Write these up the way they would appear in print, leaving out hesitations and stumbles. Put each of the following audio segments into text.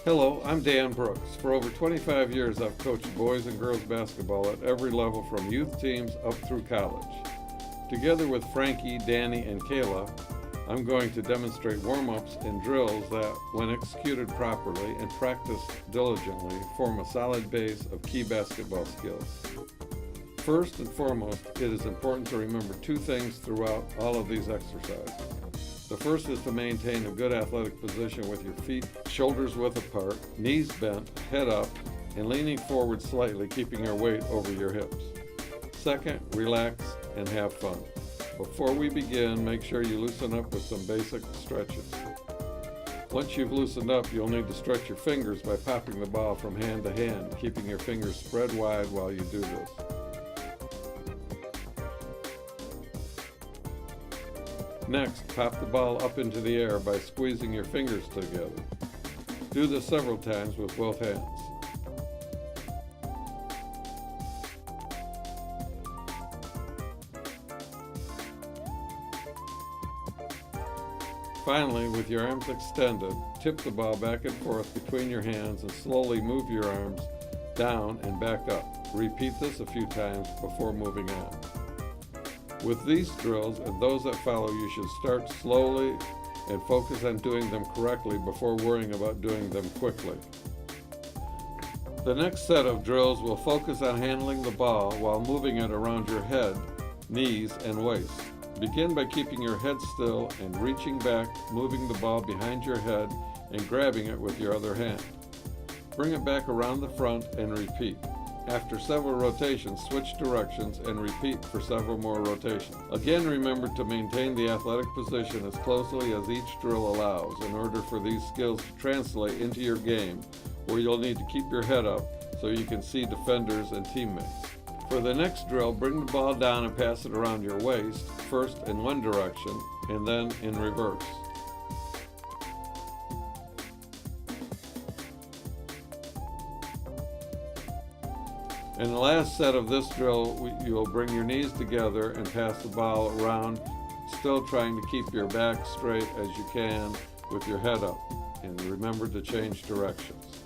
Hello, I'm Dan Brooks. For over 25 years, I've coached boys and girls basketball at every level from youth teams up through college. Together with Frankie, Danny, and Kayla, I'm going to demonstrate warm-ups and drills that, when executed properly and practiced diligently, form a solid base of key basketball skills. First and foremost, it is important to remember two things throughout all of these exercises. The first is to maintain a good athletic position with your feet shoulders width apart, knees bent, head up, and leaning forward slightly, keeping your weight over your hips. Second, relax and have fun. Before we begin, make sure you loosen up with some basic stretches. Once you've loosened up, you'll need to stretch your fingers by popping the ball from hand to hand, keeping your fingers spread wide while you do this. Next, pop the ball up into the air by squeezing your fingers together. Do this several times with both hands. Finally, with your arms extended, tip the ball back and forth between your hands and slowly move your arms down and back up. Repeat this a few times before moving on. With these drills and those that follow, you should start slowly and focus on doing them correctly before worrying about doing them quickly. The next set of drills will focus on handling the ball while moving it around your head, knees, and waist. Begin by keeping your head still and reaching back, moving the ball behind your head and grabbing it with your other hand. Bring it back around the front and repeat. After several rotations, switch directions and repeat for several more rotations. Again, remember to maintain the athletic position as closely as each drill allows in order for these skills to translate into your game, where you'll need to keep your head up so you can see defenders and teammates. For the next drill, bring the ball down and pass it around your waist, first in one direction and then in reverse. In the last set of this drill, you will bring your knees together and pass the ball around, still trying to keep your back straight as you can with your head up. And remember to change directions.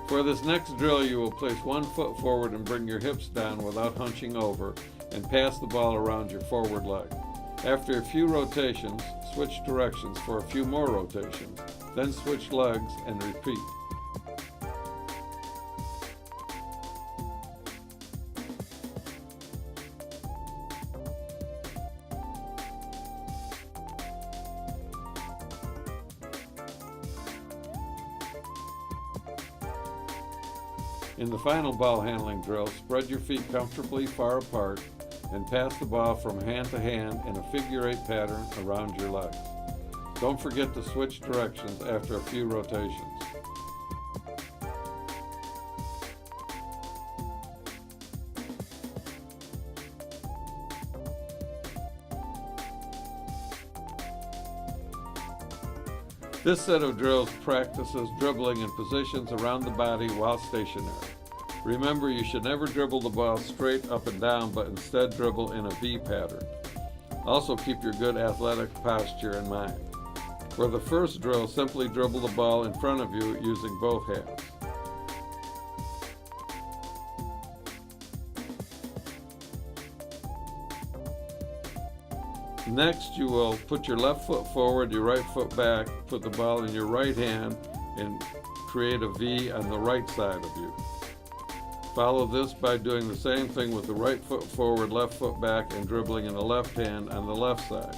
For this next drill, you will place one foot forward and bring your hips down without hunching over and pass the ball around your forward leg. After a few rotations, switch directions for a few more rotations, then switch legs and repeat. In the final ball handling drill, spread your feet comfortably far apart and pass the ball from hand to hand in a figure-8 pattern around your legs. Don't forget to switch directions after a few rotations. This set of drills practices dribbling in positions around the body while stationary. Remember, you should never dribble the ball straight up and down, but instead dribble in a V pattern. Also, keep your good athletic posture in mind. For the first drill, simply dribble the ball in front of you using both hands. Next, you will put your left foot forward, your right foot back, put the ball in your right hand, and create a V on the right side of you. Follow this by doing the same thing with the right foot forward, left foot back, and dribbling in the left hand on the left side.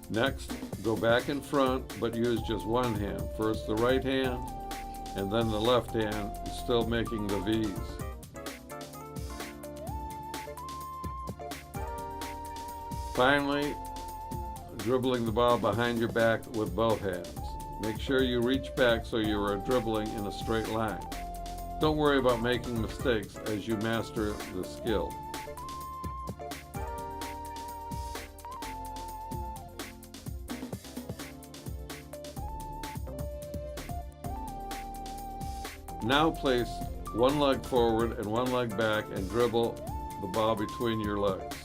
Next, go back in front, but use just one hand. First the right hand, and then the left hand, still making the V's. Finally, dribbling the ball behind your back with both hands. Make sure you reach back so you are dribbling in a straight line. Don't worry about making mistakes as you master the skill. Now place one leg forward and one leg back and dribble the ball between your legs.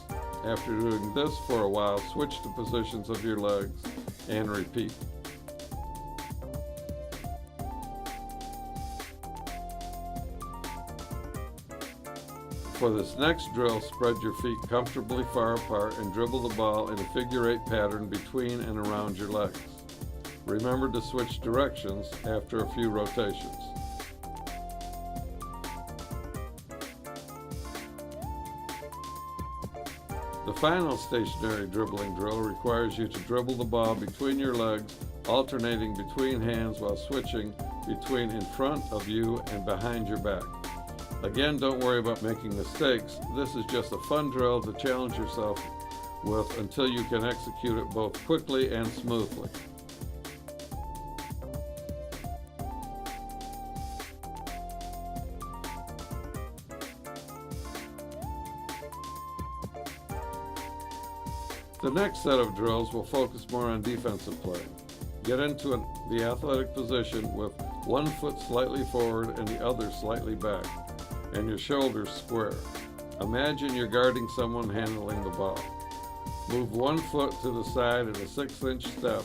After doing this for a while, switch the positions of your legs and repeat. For this next drill, spread your feet comfortably far apart and dribble the ball in a figure-8 pattern between and around your legs. Remember to switch directions after a few rotations. The final stationary dribbling drill requires you to dribble the ball between your legs, alternating between hands while switching between in front of you and behind your back. Again, don't worry about making mistakes. This is just a fun drill to challenge yourself with until you can execute it both quickly and smoothly. The next set of drills will focus more on defensive play. Get into the athletic position with one foot slightly forward and the other slightly back, and your shoulders square. Imagine you're guarding someone handling the ball. Move one foot to the side in a 6-inch step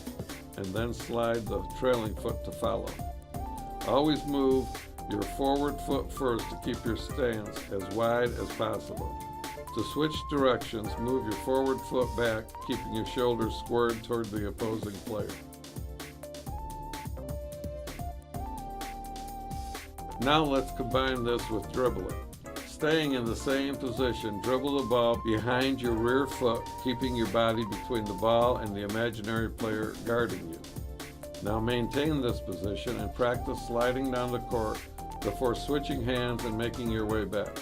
and then slide the trailing foot to follow. Always move your forward foot first to keep your stance as wide as possible. To switch directions, move your forward foot back, keeping your shoulders squared toward the opposing player. Now let's combine this with dribbling. Staying in the same position, dribble the ball behind your rear foot, keeping your body between the ball and the imaginary player guarding you. Now maintain this position and practice sliding down the court before switching hands and making your way back.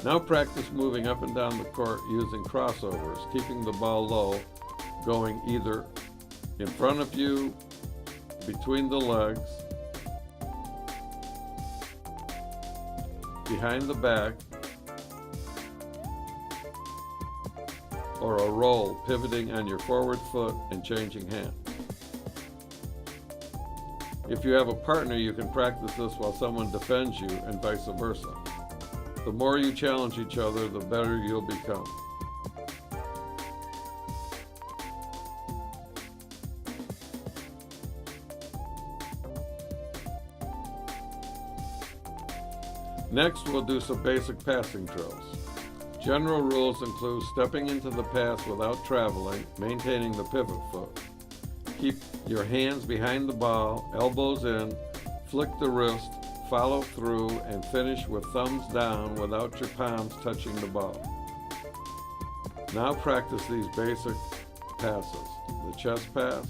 Now practice moving up and down the court using crossovers, keeping the ball low, going either in front of you, between the legs, behind the back, or a roll, pivoting on your forward foot and changing hands. If you have a partner, you can practice this while someone defends you and vice versa. The more you challenge each other, the better you'll become. Next, we'll do some basic passing drills. General rules include stepping into the pass without traveling, maintaining the pivot foot. Keep your hands behind the ball, elbows in, flick the wrist, follow through, and finish with thumbs down without your palms touching the ball. Now practice these basic passes. The chest pass,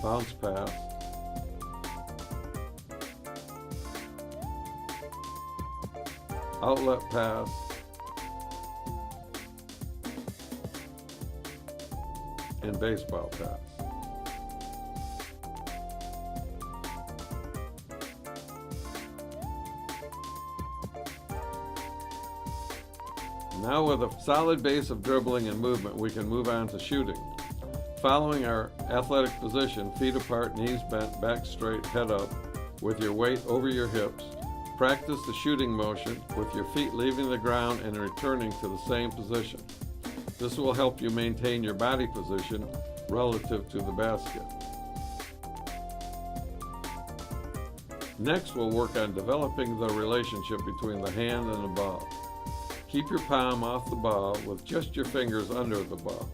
bounce pass, outlet pass, and baseball pass. Now with a solid base of dribbling and movement, we can move on to shooting. Following our athletic position, feet apart, knees bent, back straight, head up, with your weight over your hips, practice the shooting motion with your feet leaving the ground and returning to the same position. This will help you maintain your body position relative to the basket. Next, we'll work on developing the relationship between the hand and the ball. Keep your palm off the ball with just your fingers under the ball.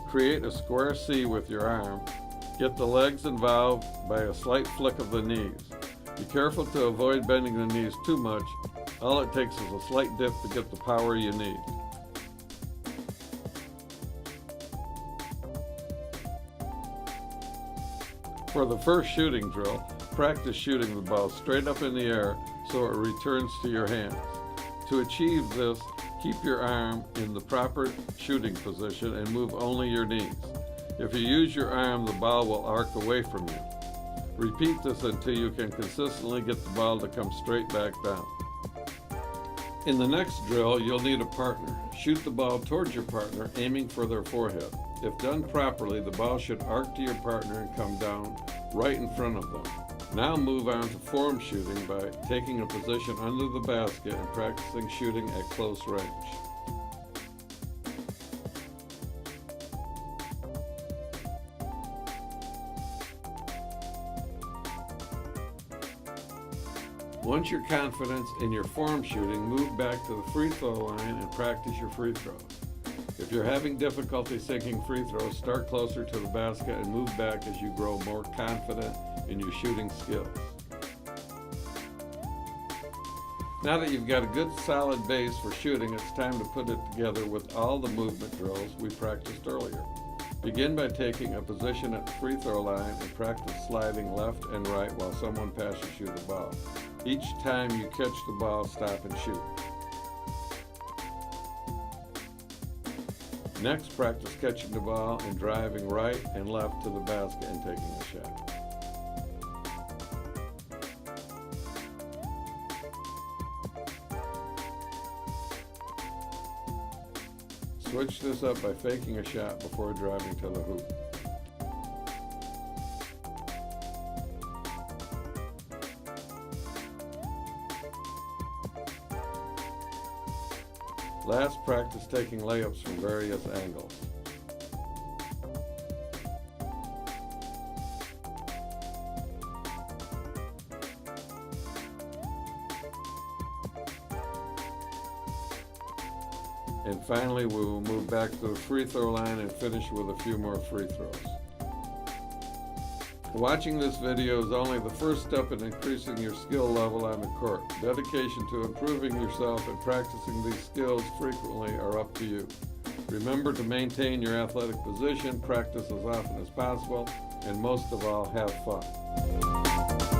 Create a square C with your arm. Get the legs involved by a slight flick of the knees. Be careful to avoid bending the knees too much. All it takes is a slight dip to get the power you need. For the first shooting drill, practice shooting the ball straight up in the air so it returns to your hands. To achieve this, keep your arm in the proper shooting position and move only your knees. If you use your arm, the ball will arc away from you. Repeat this until you can consistently get the ball to come straight back down. In the next drill, you'll need a partner. Shoot the ball towards your partner, aiming for their forehead. If done properly, the ball should arc to your partner and come down right in front of them. Now move on to form shooting by taking a position under the basket and practicing shooting at close range. Once you're confident in your form shooting, move back to the free throw line and practice your free throws. If you're having difficulty sinking free throws, start closer to the basket and move back as you grow more confident in your shooting skills. Now that you've got a good solid base for shooting, it's time to put it together with all the movement drills we practiced earlier. Begin by taking a position at the free throw line and practice sliding left and right while someone passes you the ball. Each time you catch the ball, stop and shoot. Next, practice catching the ball and driving right and left to the basket and taking a shot. Switch this up by faking a shot before driving to the hoop. Last, practice taking layups from various angles. And finally, we will move back to the free throw line and finish with a few more free throws. Watching this video is only the first step in increasing your skill level on the court. Dedication to improving yourself and practicing these skills frequently are up to you. Remember to maintain your athletic position, practice as often as possible, and most of all, have fun.